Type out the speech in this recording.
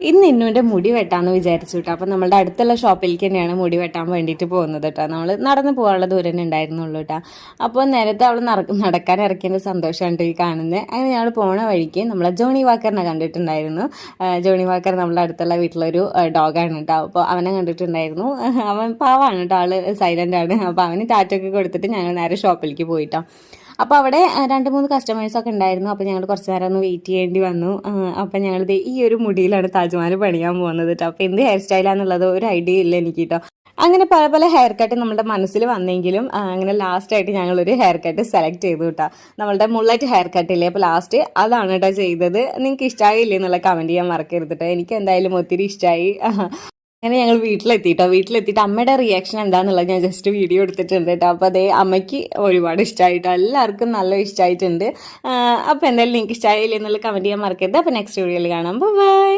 ഇന്ന് ഇന്നുവിൻ്റെ മുടി വെട്ടാമെന്ന് വിചാരിച്ചു കേട്ടോ. അപ്പോൾ നമ്മളുടെ അടുത്തുള്ള ഷോപ്പിലേക്ക് തന്നെയാണ് മുടി വെട്ടാൻ വേണ്ടിയിട്ട് പോകുന്നത് കേട്ടോ. നമ്മൾ നടന്ന് പോകാനുള്ള ദൂരം തന്നെ ഉണ്ടായിരുന്നുള്ളൂ കേട്ടോ. അപ്പോൾ നേരത്തെ അവൾ നടക്കാൻ ഇറക്കിയതിൻ്റെ സന്തോഷമാണ് ഈ കാണുന്നത്. അങ്ങനെ ഞങ്ങൾ പോണ വഴിക്ക് നമ്മളെ ജോണി വാക്കറിനെ കണ്ടിട്ടുണ്ടായിരുന്നു. ജോണി വാക്കർ നമ്മുടെ അടുത്തുള്ള വീട്ടിലൊരു ഡോഗാണ് കേട്ടോ. അപ്പോൾ അവനെ കണ്ടിട്ടുണ്ടായിരുന്നു. അവൻ പാവാണ് കേട്ടോ, ആൾ സൈലൻ്റ് ആണ്. അപ്പോൾ അവന് ടാറ്റൊക്കെ കൊടുത്തിട്ട് ഞങ്ങൾ നേരെ ഷോപ്പിലേക്ക് പോയിട്ടോ. അപ്പോൾ അവിടെ 2-3 കസ്റ്റമേഴ്സൊക്കെ ഉണ്ടായിരുന്നു. അപ്പോൾ ഞങ്ങൾ കുറച്ച് നേരം ഒന്ന് വെയിറ്റ് ചെയ്യേണ്ടി വന്നു. അപ്പോൾ ഞങ്ങളിത് ഈ ഒരു മുടിയിലാണ് താജ്മഹൽ പണിയാൻ പോകുന്നത് കേട്ടോ. അപ്പോൾ എന്ത് ഹെയർ സ്റ്റൈലാണെന്നുള്ളത് ഒരു ഐഡിയ ഇല്ല എനിക്ക് കേട്ടോ. അങ്ങനെ പല പല ഹെയർ കട്ട് നമ്മുടെ മനസ്സിൽ വന്നെങ്കിലും അങ്ങനെ ലാസ്റ്റായിട്ട് ഞങ്ങളൊരു ഹെയർ കട്ട് സെലക്ട് ചെയ്തു കേട്ടോ. നമ്മളുടെ മുള്ളറ്റ് ഹെയർ കട്ടില്ലേ, അപ്പോൾ ലാസ്റ്റ് അതാണ് കേട്ടോ ചെയ്തത്. നിങ്ങൾക്ക് ഇഷ്ടമായില്ലേ എന്നുള്ള കമൻറ്റ് ചെയ്യാൻ മറക്കരുത് കേട്ടോ. എനിക്ക് എന്തായാലും ഒത്തിരി ഇഷ്ടമായി. അങ്ങനെ ഞങ്ങൾ വീട്ടിലെത്തിയിട്ട് അമ്മയുടെ റിയാക്ഷൻ എന്താണെന്നുള്ളത് ഞാൻ ജസ്റ്റ് വീഡിയോ എടുത്തിട്ടുണ്ട് കേട്ടോ. അപ്പോൾ അതേ അമ്മയ്ക്ക് ഒരുപാട് ഇഷ്ടമായിട്ടോ, എല്ലാവർക്കും നല്ല ഇഷ്ടമായിട്ടുണ്ട്. അപ്പോൾ എന്തായാലും നിങ്ങൾക്ക് ഇഷ്ടമായില്ലേ എന്നുള്ള കമൻറ്റ് ചെയ്യാൻ മറക്കരുത്. അപ്പോൾ നെക്സ്റ്റ് വീഡിയോയിൽ കാണാം. ബൈ.